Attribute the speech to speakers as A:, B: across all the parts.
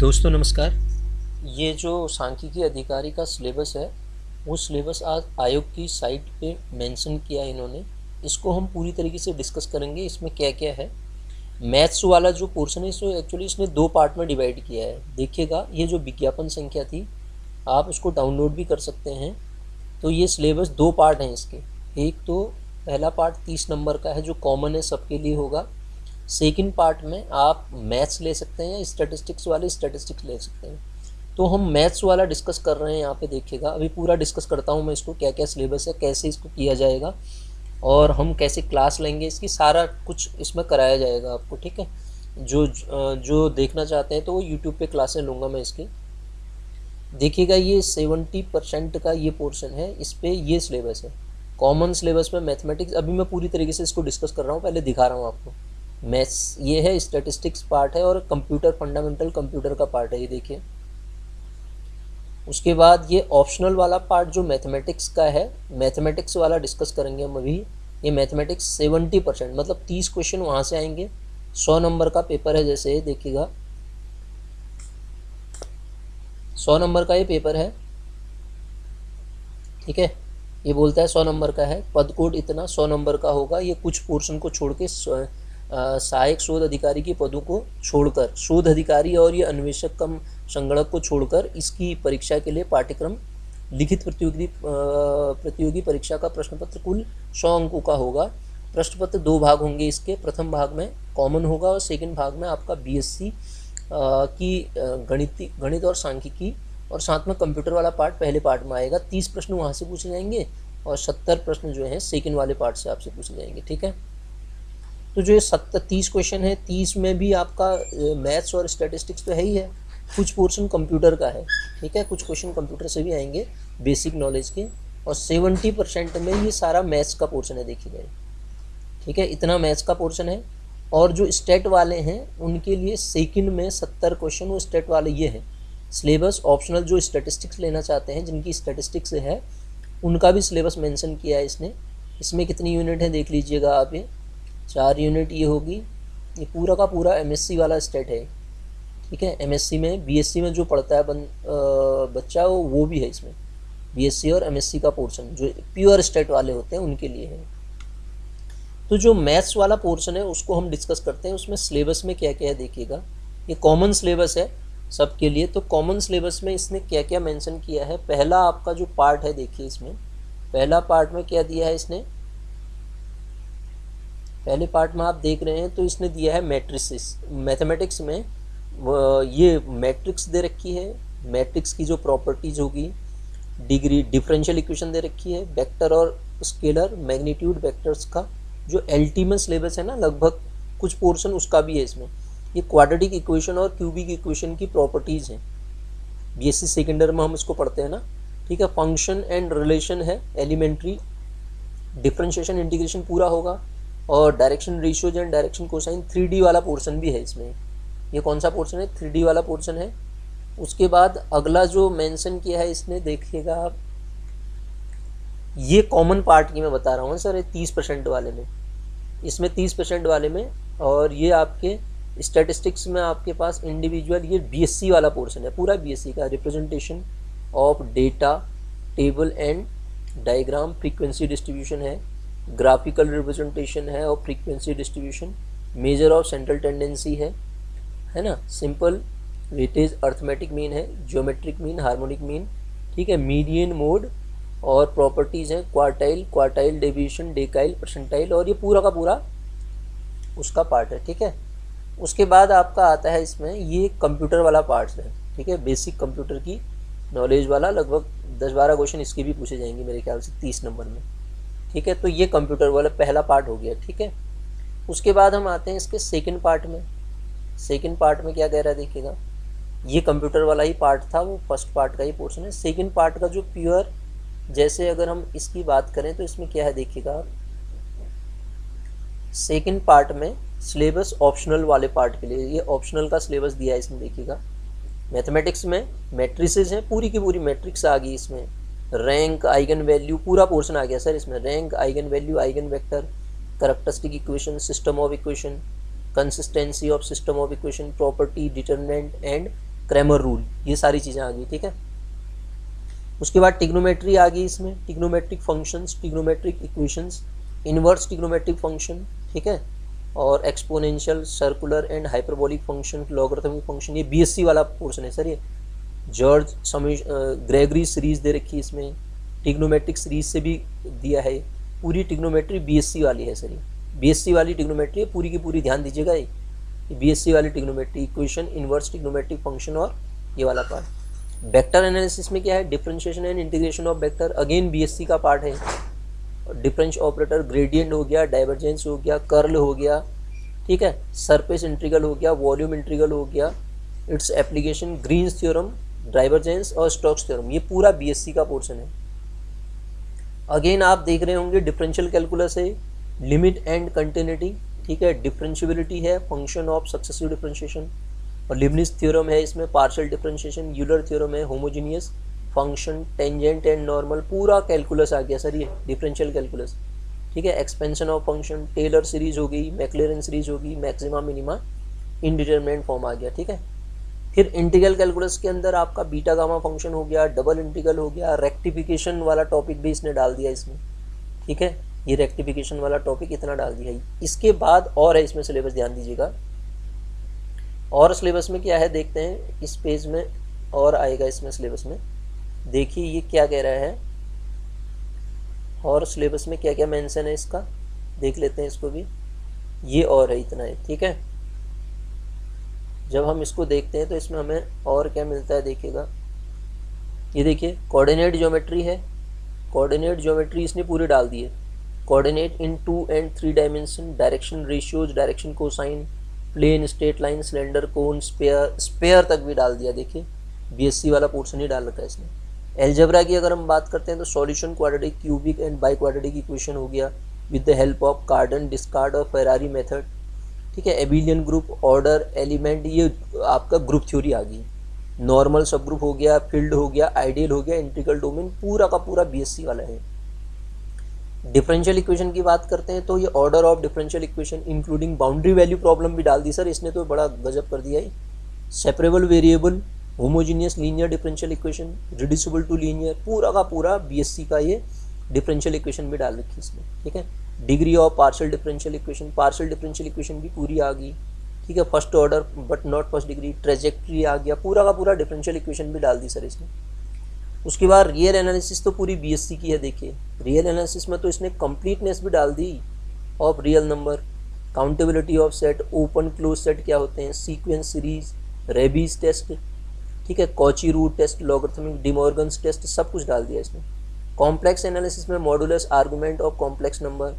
A: दोस्तों नमस्कार। ये जो सांख्यिकी अधिकारी का सिलेबस है वो सिलेबस आज आयोग की साइट पे मेंशन किया है इन्होंने। इसको हम पूरी तरीके से डिस्कस करेंगे। इसमें क्या क्या है। मैथ्स वाला जो पोर्शन है इसको एक्चुअली इसने दो पार्ट में डिवाइड किया है। देखिएगा, ये जो विज्ञापन संख्या थी आप इसको डाउनलोड भी कर सकते हैं। तो ये सिलेबस दो पार्ट हैं इसके। एक तो पहला पार्ट 30 नंबर का है जो कॉमन है, सबके लिए होगा। सेकंड पार्ट में आप मैथ्स ले सकते हैं या स्टैटिस्टिक्स वाले स्टैटिस्टिक्स ले सकते हैं। तो हम मैथ्स वाला डिस्कस कर रहे हैं यहाँ पे। देखिएगा, अभी पूरा डिस्कस करता हूँ मैं इसको, क्या क्या सिलेबस है, कैसे इसको किया जाएगा और हम कैसे क्लास लेंगे, इसकी सारा कुछ इसमें कराया जाएगा आपको। ठीक है, जो देखना चाहते हैं तो वो यूट्यूब पे क्लासें लूँगा मैं इसकी। देखिएगा, ये 70% का ये पोर्शन है, इस पर ये सिलेबस है। कॉमन सिलेबस में मैथमेटिक्स, अभी मैं पूरी तरीके से इसको डिस्कस कर रहा हूँ, पहले दिखा रहा हूँ आपको। मैथ्स ये है, स्टैटिस्टिक्स पार्ट है और कंप्यूटर फंडामेंटल कंप्यूटर का पार्ट है, ये देखिए। उसके बाद ये ऑप्शनल वाला पार्ट जो मैथमेटिक्स का है, मैथमेटिक्स वाला डिस्कस करेंगे हम अभी। ये मैथमेटिक्स 70% मतलब 30 क्वेश्चन वहाँ से आएंगे। 100 नंबर का पेपर है, जैसे देखिएगा 100 नंबर का ये पेपर है। ठीक है, ये बोलता है 100 नंबर का है, पद कोड इतना 100 नंबर का होगा। ये कुछ पोर्शन को छोड़ के सहायक शोध अधिकारी के पदों को छोड़कर, शोध अधिकारी और ये अन्वेषक कम संगणक को छोड़कर इसकी परीक्षा के लिए पाठ्यक्रम लिखित प्रतियोगी परीक्षा का प्रश्न पत्र कुल 100 अंकों का होगा। प्रश्न पत्र दो भाग होंगे इसके। प्रथम भाग में कॉमन होगा और सेकंड भाग में आपका बीएससी की गणित और सांख्यिकी और साथ में कंप्यूटर वाला पार्ट पहले पार्ट में आएगा। 30 प्रश्न वहाँ से पूछे जाएंगे और 70 प्रश्न जो हैं सेकंड वाले पार्ट से आपसे पूछे जाएंगे। ठीक है, तो जो ये 30 क्वेश्चन है, 30 में भी आपका मैथ्स और स्टैटिस्टिक्स तो है ही है, कुछ पोर्शन कंप्यूटर का है। ठीक है, कुछ क्वेश्चन कंप्यूटर से भी आएंगे बेसिक नॉलेज के, और 70% में ये सारा मैथ्स का पोर्शन है, देखिएगा। ठीक है, इतना मैथ्स का पोर्शन है। और जो स्टेट वाले हैं उनके लिए सेकंड में 70 क्वेश्चन, वो स्टेट वाले ये हैं। सिलेबस ऑप्शनल जो स्टैटिस्टिक्स लेना चाहते हैं, जिनकी स्टैटिस्टिक्स है, उनका भी सिलेबस मेंशन किया है इसने। इसमें कितनी यूनिट है देख लीजिएगा आप। ये 4 यूनिट ये होगी। ये पूरा का पूरा एमएससी वाला स्टेट है। ठीक है, एमएससी में बीएससी में जो पढ़ता है बच्चा वो भी है इसमें। बीएससी और एमएससी का पोर्शन जो प्योर स्टेट वाले होते हैं उनके लिए है। तो जो मैथ्स वाला पोर्शन है उसको हम डिस्कस करते हैं। उसमें सिलेबस में क्या क्या है देखिएगा। ये कॉमन सिलेबस है सबके लिए। तो कॉमन सिलेबस में इसने क्या क्या मेंशन किया है। पहला आपका जो पार्ट है, देखिए इसमें पहला पार्ट में क्या दिया है इसने। पहले पार्ट में आप देख रहे हैं तो इसने दिया है मैट्रिसेस। मैथमेटिक्स में ये मैट्रिक्स दे रखी है। मैट्रिक्स की जो प्रॉपर्टीज होगी, डिग्री, डिफरेंशियल इक्वेशन दे रखी है, वेक्टर और स्केलर मैग्नीट्यूड वेक्टर्स का जो अल्टीमेट सिलेबस है ना, लगभग कुछ पोर्शन उसका भी है इसमें। ये क्वाड्रेटिक इक्वेशन और क्यूबिक इक्वेशन की प्रॉपर्टीज़ हैं। बीएससी सेकेंडरी में हम इसको पढ़ते हैं ना। ठीक है, फंक्शन एंड रिलेशन है, एलिमेंट्री डिफरेंशिएशन इंटीग्रेशन पूरा होगा, और direction ratios and direction cosine 3D वाला पोर्शन भी है इसमें। ये कौन सा पोर्शन है? 3D वाला पोर्शन है। उसके बाद अगला जो मेंशन किया है इसने, देखिएगा आप, ये कॉमन पार्ट की मैं बता रहा हूँ सर, ये 30% वाले में, इसमें 30% वाले में। और ये आपके स्टैटिस्टिक्स में आपके पास इंडिविजुअल, ये बीएससी वाला पोर्शन है, पूरा बीएससी का। Representation of data, table and diagram, frequency distribution है, ग्राफिकल रिप्रेजेंटेशन है और frequency distribution, measure of central tendency है ना, सिंपल वेटेज, अर्थमेटिक मीन है, ज्योमेट्रिक मीन, हार्मोनिक मीन। ठीक है, मीडियन मोड और प्रॉपर्टीज़ हैं, क्वार्टाइल डेविएशन, डेकाइल, परसेंटाइल, और ये पूरा का पूरा उसका पार्ट है। ठीक है, उसके बाद आपका आता है इसमें ये कंप्यूटर वाला पार्ट है। ठीक है, बेसिक कंप्यूटर की नॉलेज वाला, लगभग 10-12 क्वेश्चन इसके भी पूछे जाएंगे मेरे ख्याल से 30 नंबर में। ठीक है, तो ये कंप्यूटर वाला पहला पार्ट हो गया। ठीक है, उसके बाद हम आते हैं इसके सेकंड पार्ट में। सेकंड पार्ट में क्या कह रहा है देखिएगा, ये कंप्यूटर वाला ही पार्ट था, वो फर्स्ट पार्ट का ही पोर्शन है। सेकंड पार्ट का जो प्योर, जैसे अगर हम इसकी बात करें तो इसमें क्या है देखिएगा, सेकंड पार्ट में सिलेबस ऑप्शनल वाले पार्ट के लिए ये ऑप्शनल का सिलेबस दिया है इसमें। देखिएगा, मैथमेटिक्स में मैट्रिसेस हैं, पूरी की पूरी मैट्रिक्स आ गई इसमें। रैंक, आइगन वैल्यू, पूरा पोर्शन आ गया सर इसमें। Rank, eigen value, eigen vector, characteristic equation, system of equation, consistency of system of equation, property, determinant and Cramer rule, ये सारी चीज़ें आ गई, ठीक है। उसके बाद टिग्नोमेट्री आ गई इसमें, trigonometric functions, trigonometric equations, inverse trigonometric function, ठीक है, और exponential, circular and hyperbolic function, logarithmic function, ये बीएससी वाला पोर्शन है सर। ये जॉर्ज ग्रेगरी सीरीज दे रखी है इसमें, टिग्नोमेट्रिक सीरीज से भी दिया है। पूरी टिग्नोमेट्री बीएससी वाली है सर, ये बीएससी वाली टिग्नोमेट्री है पूरी की पूरी, ध्यान दीजिएगा। ये बीएससी वाली trigonometry, equation, inverse trigonometric function और ये वाला पार्ट। वेक्टर एनालिसिस में क्या है, differentiation and integration of vector, again BSc का पार्ट है। डिफरेंस ऑपरेटर, ग्रेडियंट हो गया, डाइवर्जेंस हो गया, कर्ल हो गया, ठीक है, सरफेस इंटीग्रल हो गया, वॉल्यूम इंटीग्रल हो गया, its application, Green's theorem, divergence और स्टोक्स थ्योरम, ये पूरा बीएससी का पोर्शन है। अगेन आप देख रहे होंगे डिफरेंशियल कैलकुलस है, लिमिट एंड कंटिन्यूटी, ठीक है, डिफरेंशिएबिलिटी है, फंक्शन ऑफ सक्सेसिव डिफरेंशिएशन, और लिबनिज थ्योरम है इसमें, पार्शियल डिफरेंशिएशन, यूलर थ्योरम है, homogeneous function, tangent and normal, पूरा कैलकुलस आ गया सर ये डिफरेंशियल कैलकुलस, ठीक है। Expansion of function, Taylor series हो गई, मैक्लेरन सीरीज होगी, मैक्सिमा मिनिमा, इनडिटरमिनेट फॉर्म आ गया, ठीक है। फिर इंटीग्रल कैलकुलस के अंदर आपका बीटा गामा फंक्शन हो गया, डबल इंटीग्रल हो गया, रेक्टिफिकेशन वाला टॉपिक भी इसने डाल दिया इसमें, ठीक है, ये रेक्टिफिकेशन वाला टॉपिक इतना डाल दिया है। इसके बाद और है इसमें सिलेबस, ध्यान दीजिएगा, और सिलेबस में क्या है देखते हैं, इस पेज में और आएगा इसमें सिलेबस में, देखिए ये क्या कह रहा है, और सिलेबस में क्या क्या मेंशन है इसका देख लेते हैं इसको भी, ये और है, इतना है, ठीक है। जब हम इसको देखते हैं तो इसमें हमें और क्या मिलता है देखिएगा, ये देखिए कोऑर्डिनेट ज्योमेट्री है, कोऑर्डिनेट ज्योमेट्री इसने पूरे डाल दी है, coordinate in 2 and 3 dimension, direction ratios, direction cosine, plane, straight line, cylinder, cone, sphere तक भी डाल दिया, देखिए बीएससी वाला पोर्शन ही डाल रखा है इसने। एलजेब्रा की अगर हम बात करते हैं तो solution quadratic, cubic and by quadratic equation हो गया विद द हेल्प ऑफ कार्डन, डिस्कार्ड और फेरारी मेथड, ठीक है। एबिलियन ग्रुप, ऑर्डर, एलिमेंट, ये आपका ग्रुप थ्योरी आ गई। नॉर्मल सब ग्रुप हो गया, फील्ड हो गया, आइडियल हो गया, इंटीग्रल डोमेन, पूरा का पूरा बीएससी वाला है। डिफरेंशियल इक्वेशन की बात करते हैं तो ये order of differential equation including boundary value problem भी डाल दी सर इसने, तो बड़ा गजब कर दिया है। Separable variable, homogeneous linear differential equation, reducible to linear, पूरा का पूरा बीएससी का ये डिफरेंशियल इक्वेशन भी डाल रखी है इसमें, ठीक है। Degree of partial differential equation, partial differential equation भी पूरी आ गई, ठीक है। First order but not first degree, trajectory आ गया, पूरा का पूरा डिफरेंशियल इक्वेशन भी डाल दी सर इसने। उसके बाद रियल एनालिसिस तो पूरी बीएससी की है, देखिए रियल एनालिसिस में तो इसने कंप्लीटनेस भी डाल दी of real number, countability of set, open close set क्या होते हैं, सीक्वेंस सीरीज, रेबीज टेस्ट, ठीक है, Cauchy root test, logarithmic, De Morgan's test, सब कुछ डाल दिया इसमें। कॉम्प्लेक्स एनालिसिस में modulus, argument of complex number,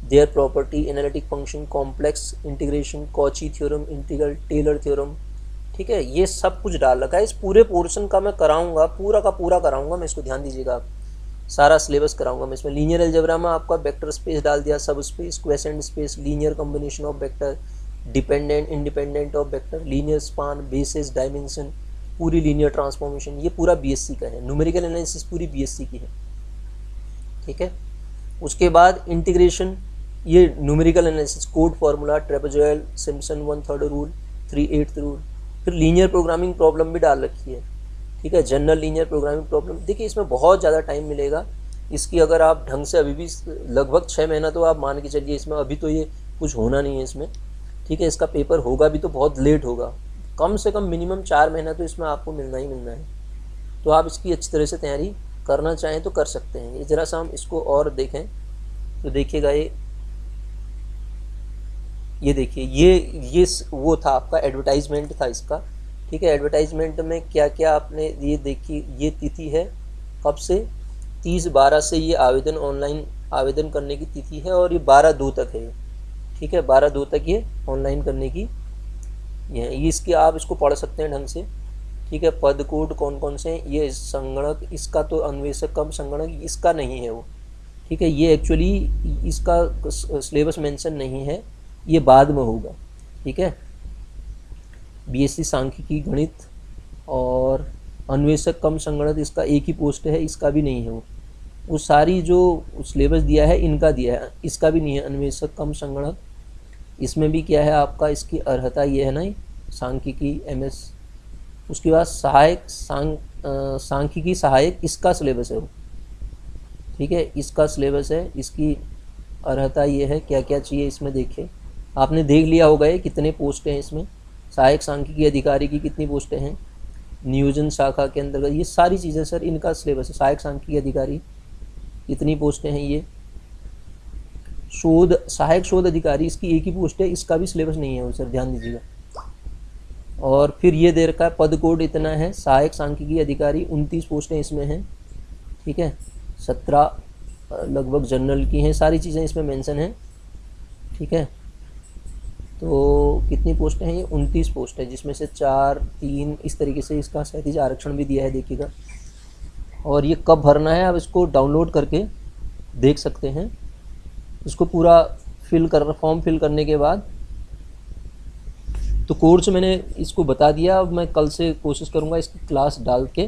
A: their property, analytic function, complex integration, Cauchy theorem, integral, Taylor theorem, ठीक है, ये सब कुछ डाल रखा है। इस पूरे पोर्शन का मैं कराऊंगा, पूरा का पूरा कराऊंगा मैं इसको, ध्यान दीजिएगा आप, सारा सिलेबस कराऊंगा मैं इसमें। लीनियर अलजेब्रा में आपका वेक्टर स्पेस डाल दिया, सब space, quiescent space, linear combination of vector, dependent independent of vector, linear span, basis, dimension, पूरी लीनियर ट्रांसफॉर्मेशन, ये पूरा बीएससी का है। न्यूमेरिकल एनालिसिस पूरी बीएससी की है, ठीक है। उसके बाद इंटीग्रेशन, ये numerical analysis, code formula, trapezoidal, Simpson 1/3 rule, 3/8 rule, फिर लीनियर प्रोग्रामिंग प्रॉब्लम भी डाल रखी है, ठीक है, जनरल लीनियर प्रोग्रामिंग प्रॉब्लम। देखिए इसमें बहुत ज़्यादा टाइम मिलेगा इसकी, अगर आप ढंग से अभी भी लगभग 6 महीना तो आप मान के चलिए इसमें, अभी तो ये कुछ होना नहीं है इसमें, ठीक है। इसका पेपर होगा भी तो बहुत लेट होगा, कम से कम मिनिमम 4 महीना तो इसमें आपको मिलना ही मिलना है। तो आप इसकी अच्छी तरह से तैयारी करना चाहें तो कर सकते हैं। ये ज़रा सा हम इसको और देखें तो देखिएगा, ये देखिए ये वो था आपका एडवर्टाइजमेंट था इसका, ठीक है। एडवर्टाइजमेंट में क्या क्या आपने ये देखी, ये तिथि है कब से, 30/12 से ये आवेदन, ऑनलाइन आवेदन करने की तिथि है, और ये 12/2 तक है, ठीक है, 12/2 तक ये ऑनलाइन करने की ये इसकी आप इसको पढ़ सकते हैं ढंग से, ठीक है। पद कोड कौन कौन से हैं, ये संगणक, इसका तो अन्वेषक कम संगणक इसका नहीं है वो, ठीक है, ये एक्चुअली इसका सिलेबस मेंशन नहीं है, ये बाद में होगा, ठीक है। बीएससी सांख्यिकी, गणित और अन्वेषक कम संगणक, इसका एक ही पोस्ट है, इसका भी नहीं है वो सारी जो सिलेबस दिया है इनका दिया है, इसका भी नहीं है अन्वेषक कम संगणक। इसमें भी क्या है आपका, इसकी अर्हता ये है ना, सांख्यिकी, एमएस उसके बाद सहायक सांख्यिकी सहायक, इसका सिलेबस है वो, ठीक है, इसका सिलेबस है। इसकी अर्हता ये है, क्या क्या चाहिए इसमें देखिए, आपने देख लिया होगा ये कितने पोस्टें हैं इसमें, सहायक सांख्यिकी अधिकारी की कितनी पोस्टें हैं, नियोजन शाखा के अंतर्गत, ये सारी चीज़ें सर इनका सिलेबस है। सहायक सांख्यिकी अधिकारी कितनी पोस्टें हैं ये, शोध सहायक शोध अधिकारी इसकी एक ही पोस्ट है, इसका भी सिलेबस नहीं है सर, ध्यान दीजिएगा। और फिर ये दे रखा है पद कोड इतना है, सहायक सांख्यिकी अधिकारी 29 पोस्टें इसमें हैं, ठीक है, 17 लगभग जनरल की हैं, सारी चीज़ें इसमें मेंशन हैं, ठीक है। तो कितनी पोस्टें हैं ये, 29 पोस्ट है, जिसमें से 4 3 इस तरीके से इसका क्षैतिज आरक्षण भी दिया है, देखिएगा। और ये कब भरना है, आप इसको डाउनलोड करके देख सकते हैं। इसको पूरा फॉर्म फिल करने के बाद, तो कोर्स मैंने इसको बता दिया। अब मैं कल से कोशिश करूँगा इसकी क्लास डाल के,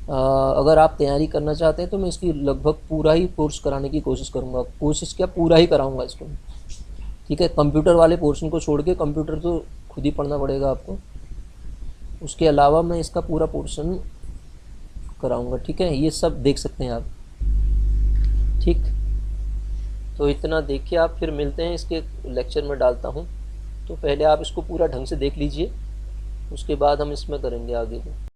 A: अगर आप तैयारी करना चाहते हैं तो मैं इसकी लगभग पूरा ही कोर्स कराने की कोशिश करूँगा, कोशिश क्या पूरा ही कराऊँगा इसको, ठीक है। कंप्यूटर वाले पोर्शन को छोड़ के, कंप्यूटर तो खुद ही पढ़ना पड़ेगा आपको, उसके अलावा मैं इसका पूरा पोर्शन कराऊँगा, ठीक है। ये सब देख सकते हैं आप, ठीक। तो इतना देखिए आप, फिर मिलते हैं, इसके लेक्चर में डालता हूँ। तो पहले आप इसको पूरा ढंग से देख लीजिए, उसके बाद हम इसमें करेंगे आगे को।